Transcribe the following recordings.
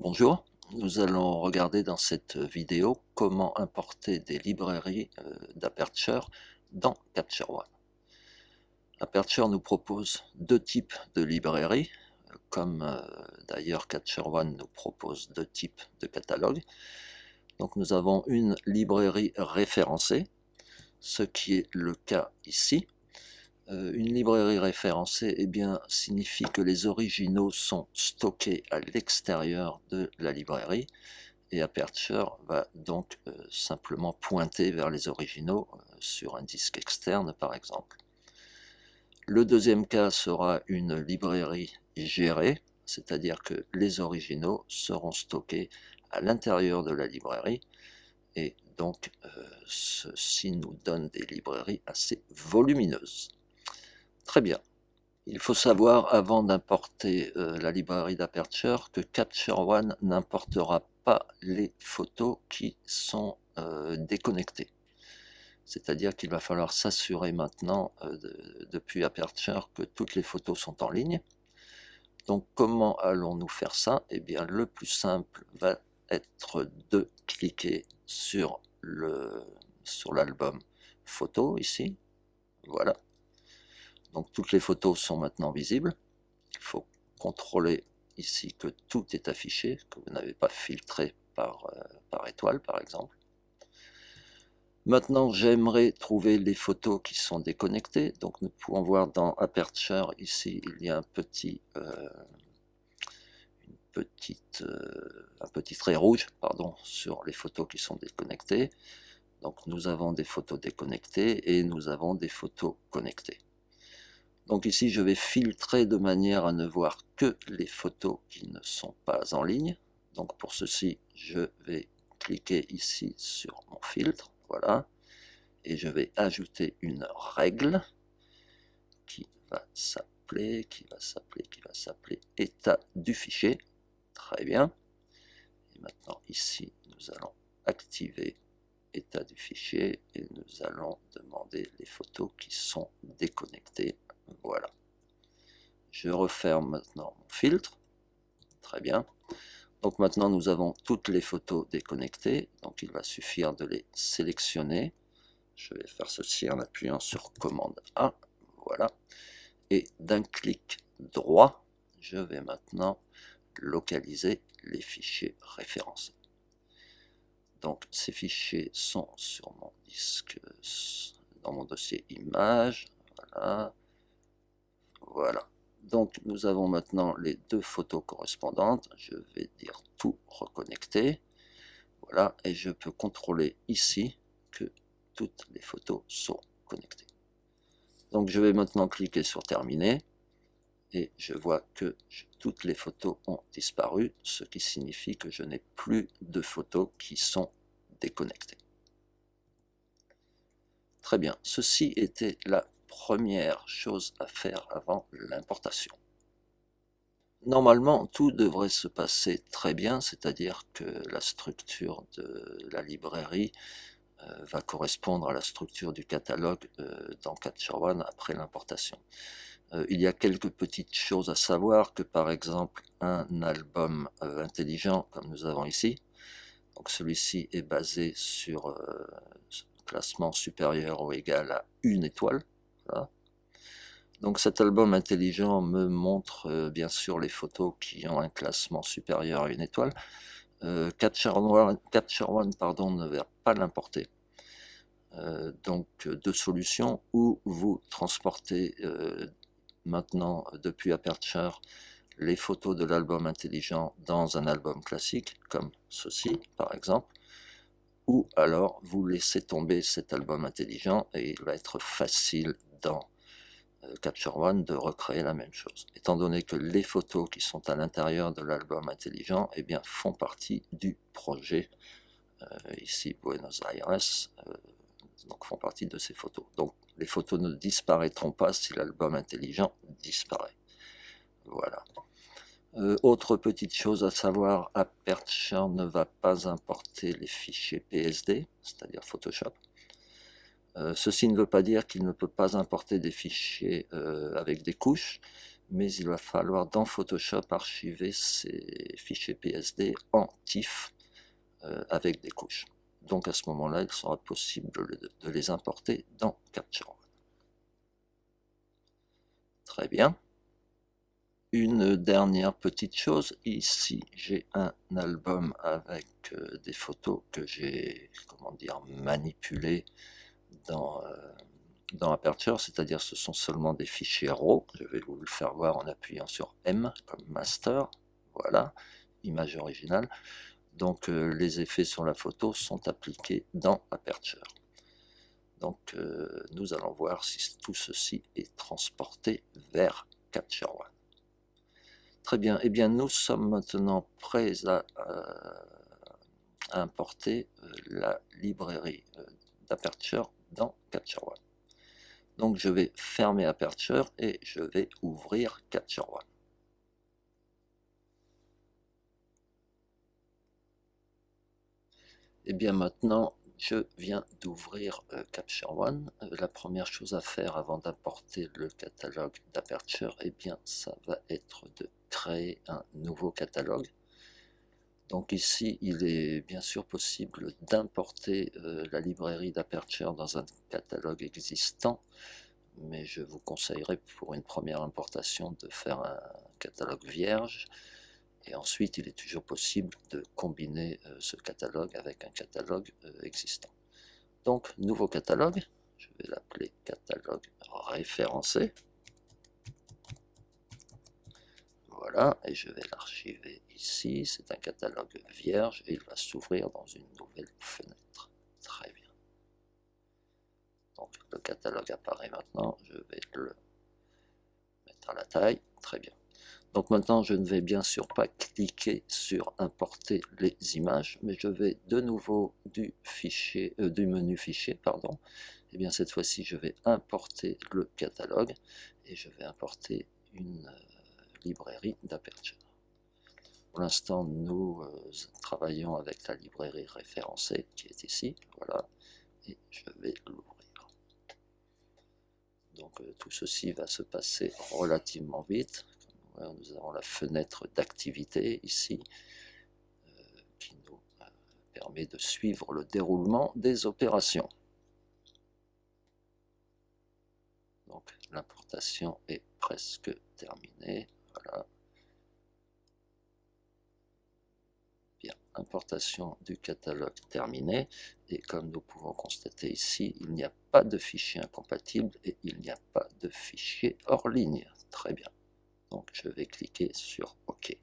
Bonjour, nous allons regarder dans cette vidéo comment importer des librairies d'Aperture dans Capture One. Aperture nous propose deux types de librairies, comme d'ailleurs Capture One nous propose deux types de catalogues. Donc nous avons une librairie référencée, ce qui est le cas ici. Une librairie référencée signifie que les originaux sont stockés à l'extérieur de la librairie et Aperture va donc simplement pointer vers les originaux sur un disque externe par exemple. Le deuxième cas sera une librairie gérée, c'est-à-dire que les originaux seront stockés à l'intérieur de la librairie et donc ceci nous donne des librairies assez volumineuses. Très bien. Il faut savoir, avant d'importer la librairie d'Aperture, que Capture One n'importera pas les photos qui sont déconnectées. C'est-à-dire qu'il va falloir s'assurer maintenant, depuis Aperture, que toutes les photos sont en ligne. Donc comment allons-nous faire ça? Eh bien, le plus simple va être de cliquer sur l'album photo, ici. Voilà. Donc toutes les photos sont maintenant visibles. Il faut contrôler ici que tout est affiché, que vous n'avez pas filtré par étoile par exemple. Maintenant j'aimerais trouver les photos qui sont déconnectées, donc nous pouvons voir dans Aperture ici il y a un petit trait rouge sur les photos qui sont déconnectées. Donc nous avons des photos déconnectées et nous avons des photos connectées. Donc ici, je vais filtrer de manière à ne voir que les photos qui ne sont pas en ligne. Donc pour ceci, je vais cliquer ici sur mon filtre, voilà, et je vais ajouter une règle qui va s'appeler état du fichier. Très bien. Et maintenant ici, nous allons activer état du fichier et nous allons demander les photos qui sont déconnectées. Voilà. Je referme maintenant mon filtre. Très bien. Donc maintenant nous avons toutes les photos déconnectées. Donc il va suffire de les sélectionner. Je vais faire ceci en appuyant sur commande A. Voilà. Et d'un clic droit, je vais maintenant localiser les fichiers référencés. Donc ces fichiers sont sur mon disque, dans mon dossier images. Voilà. Voilà. Donc nous avons maintenant les deux photos correspondantes. Je vais dire tout reconnecter. Voilà. Et je peux contrôler ici que toutes les photos sont connectées. Donc je vais maintenant cliquer sur terminer. Et je vois que toutes les photos ont disparu, ce qui signifie que je n'ai plus de photos qui sont déconnectées. Très bien, ceci était la première chose à faire avant l'importation. Normalement, tout devrait se passer très bien, c'est-à-dire que la structure de la librairie va correspondre à la structure du catalogue dans Capture One après l'importation. Il y a quelques petites choses à savoir, que par exemple un album intelligent comme nous avons ici, donc celui-ci est basé sur classement supérieur ou égal à 1 étoile. Voilà. Donc cet album intelligent me montre bien sûr les photos qui ont un classement supérieur à 1 étoile. Capture One ne va pas l'importer. Donc deux solutions: ou vous transportez maintenant depuis Aperture les photos de l'album intelligent dans un album classique comme ceci par exemple, ou alors vous laissez tomber cet album intelligent et il va être facile dans Capture One de recréer la même chose, étant donné que les photos qui sont à l'intérieur de l'album intelligent font partie du projet ici Buenos Aires, donc font partie de ces photos. Donc les photos ne disparaîtront pas si l'album intelligent disparaît. Voilà. Autre petite chose à savoir, Aperture ne va pas importer les fichiers PSD, c'est-à-dire Photoshop. Ceci ne veut pas dire qu'il ne peut pas importer des fichiers avec des couches, mais il va falloir dans Photoshop archiver ces fichiers PSD en TIFF avec des couches. Donc à ce moment-là, il sera possible de les importer dans Capture One. Très bien. Une dernière petite chose, ici j'ai un album avec des photos que j'ai, comment dire, manipulées dans Aperture, c'est-à-dire ce sont seulement des fichiers RAW. Je vais vous le faire voir en appuyant sur M comme master, voilà, image originale. Donc les effets sur la photo sont appliqués dans Aperture. Donc nous allons voir si tout ceci est transporté vers Capture One. Très bien, eh bien nous sommes maintenant prêts à importer la librairie d'Aperture dans Capture One. Donc je vais fermer Aperture et je vais ouvrir Capture One. Et bien maintenant, je viens d'ouvrir Capture One. La première chose à faire avant d'importer le catalogue d'Aperture, eh bien ça va être de créer un nouveau catalogue. Donc ici, il est bien sûr possible d'importer la librairie d'Aperture dans un catalogue existant, mais je vous conseillerais pour une première importation de faire un catalogue vierge, et ensuite il est toujours possible de combiner ce catalogue avec un catalogue existant. Donc, nouveau catalogue, je vais l'appeler catalogue référencé. Voilà, et je vais l'archiver ici. C'est un catalogue vierge et il va s'ouvrir dans une nouvelle fenêtre. Très bien. Donc le catalogue apparaît maintenant. Je vais le mettre à la taille. Très bien. Donc maintenant, je ne vais bien sûr pas cliquer sur importer les images, mais je vais de nouveau du menu fichier, pardon. Et bien cette fois-ci, je vais importer le catalogue et je vais importer une librairie d'Aperture. Pour l'instant, nous travaillons avec la librairie référencée qui est ici, voilà, et je vais l'ouvrir. Donc tout ceci va se passer relativement vite. Nous avons la fenêtre d'activité ici, qui nous permet de suivre le déroulement des opérations. Donc l'importation est presque terminée, voilà. Bien, importation du catalogue terminée, et comme nous pouvons constater ici, il n'y a pas de fichier incompatible et il n'y a pas de fichier hors ligne. Très bien. Donc je vais cliquer sur OK.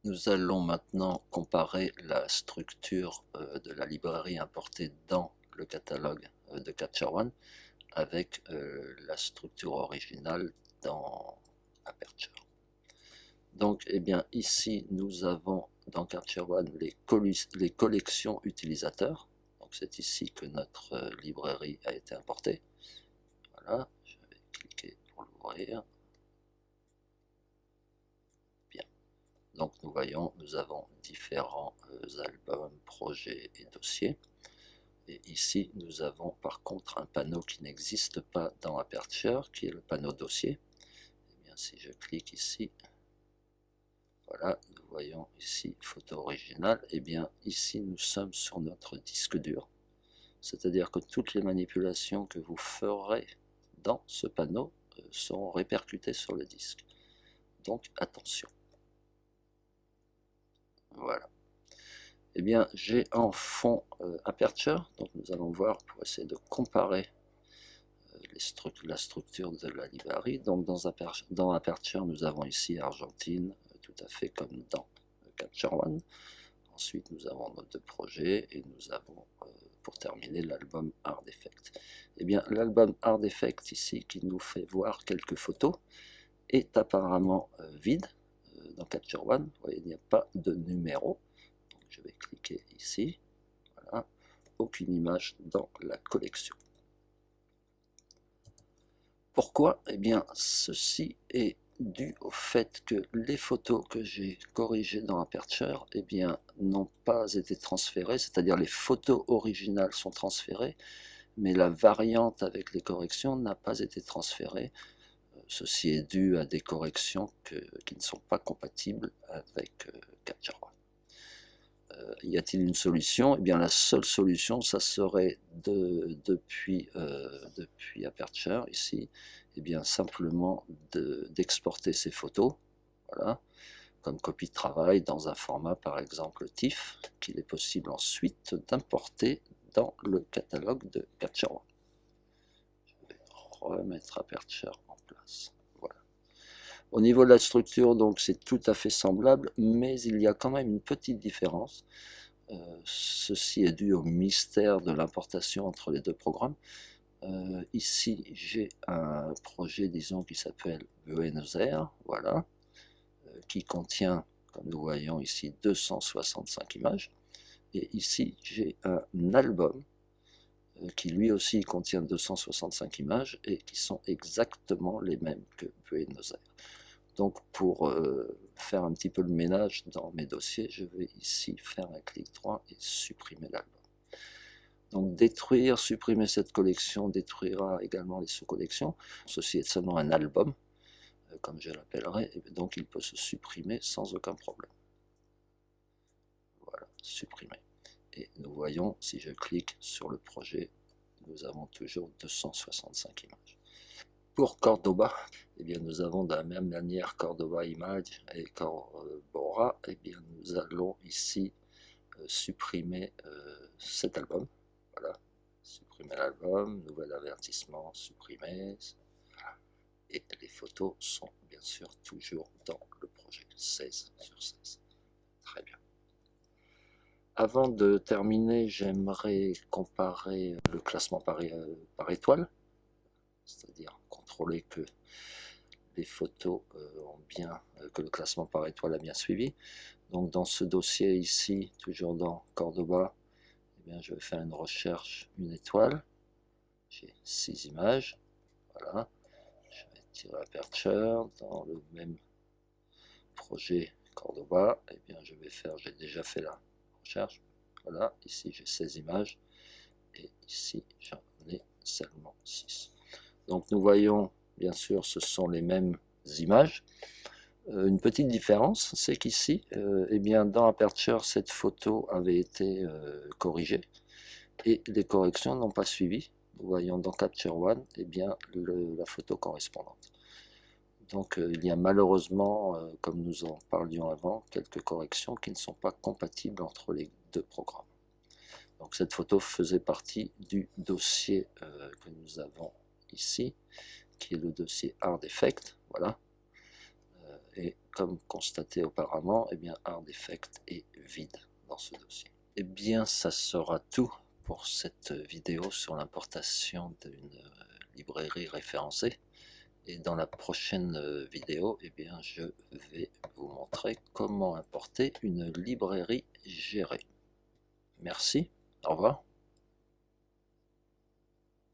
Nous allons maintenant comparer la structure de la librairie importée dans le catalogue de Capture One avec la structure originale dans Aperture. Donc, eh bien, ici, nous avons dans Capture One les collections utilisateurs. Donc, c'est ici que notre librairie a été importée. Voilà, je vais cliquer pour l'ouvrir. Bien. Donc, nous voyons, nous avons différents albums, projets et dossiers. Et ici, nous avons par contre un panneau qui n'existe pas dans Aperture, qui est le panneau dossier. Eh bien, si je clique ici, voilà, nous voyons ici photo originale. Et bien, ici, nous sommes sur notre disque dur. C'est-à-dire que toutes les manipulations que vous ferez dans ce panneau seront répercutées sur le disque. Donc, attention. Voilà. Eh bien, j'ai en fond Aperture, donc nous allons voir pour essayer de comparer la structure de la librairie. Donc dans Aperture, nous avons ici Argentine, tout à fait comme dans Capture One. Ensuite, nous avons nos deux projets et nous avons, pour terminer, l'album Art Effect. Eh bien, l'album Art Effect ici, qui nous fait voir quelques photos, est apparemment vide dans Capture One. Vous voyez, il n'y a pas de numéro. Donc, je vais cliquer ici. Voilà. Aucune image dans la collection. Pourquoi? Eh bien, ceci est dû au fait que les photos que j'ai corrigées dans Aperture, eh bien, n'ont pas été transférées, c'est-à-dire les photos originales sont transférées, mais la variante avec les corrections n'a pas été transférée Ceci est dû à des corrections qui ne sont pas compatibles avec Capture One. Y a-t-il une solution? Eh bien, la seule solution, ça serait depuis Aperture, ici, eh bien, simplement d'exporter ces photos, voilà, comme copie de travail dans un format, par exemple, TIFF, qu'il est possible ensuite d'importer dans le catalogue de Capture One. Je vais remettre Aperture en place. Voilà. Au niveau de la structure, donc, c'est tout à fait semblable, mais il y a quand même une petite différence. Ceci est dû au mystère de l'importation entre les deux programmes. Ici, j'ai un projet, disons, qui s'appelle Buenos Aires, voilà, qui contient, comme nous voyons ici, 265 images. Et ici, j'ai un album qui lui aussi contient 265 images et qui sont exactement les mêmes que Buenos Aires. Donc pour faire un petit peu le ménage dans mes dossiers, je vais ici faire un clic droit et supprimer l'album. Donc détruire, supprimer cette collection détruira également les sous-collections. Ceci est seulement un album, comme je l'appellerai, donc il peut se supprimer sans aucun problème. Voilà, supprimer. Et nous voyons, si je clique sur le projet, nous avons toujours 265 images. Pour Cordoba, eh bien, nous avons de la même manière Cordoba Image et Corbora. Eh bien, nous allons ici supprimer cet album. Voilà, supprimer l'album, nouvel avertissement, supprimer. Et les photos sont bien sûr toujours dans le projet, 16 sur 16. Très bien. Avant de terminer, j'aimerais comparer le classement par étoile, c'est-à-dire contrôler que les photos que le classement par étoile a bien suivi. Donc dans ce dossier ici, toujours dans Cordoba, eh bien, je vais faire une recherche, une étoile. J'ai 6 images. Voilà. Je vais tirer Aperture dans le même projet Cordoba. Eh bien, j'ai déjà fait la recherche. Voilà, ici j'ai 16 images. Et ici, j'en ai seulement 6. Donc nous voyons, bien sûr, ce sont les mêmes images. Une petite différence, c'est qu'ici, eh bien, dans Aperture, cette photo avait été corrigée et les corrections n'ont pas suivi. Nous voyons dans Capture One, eh bien, la photo correspondante. Donc il y a malheureusement, comme nous en parlions avant, quelques corrections qui ne sont pas compatibles entre les deux programmes. Donc cette photo faisait partie du dossier que nous avons ici, qui est le dossier Hard Effect, voilà. Et comme constaté auparavant, eh bien Hard Effect est vide dans ce dossier. Eh bien, ça sera tout pour cette vidéo sur l'importation d'une librairie référencée. Et dans la prochaine vidéo, eh bien, je vais vous montrer comment importer une librairie gérée. Merci, au revoir.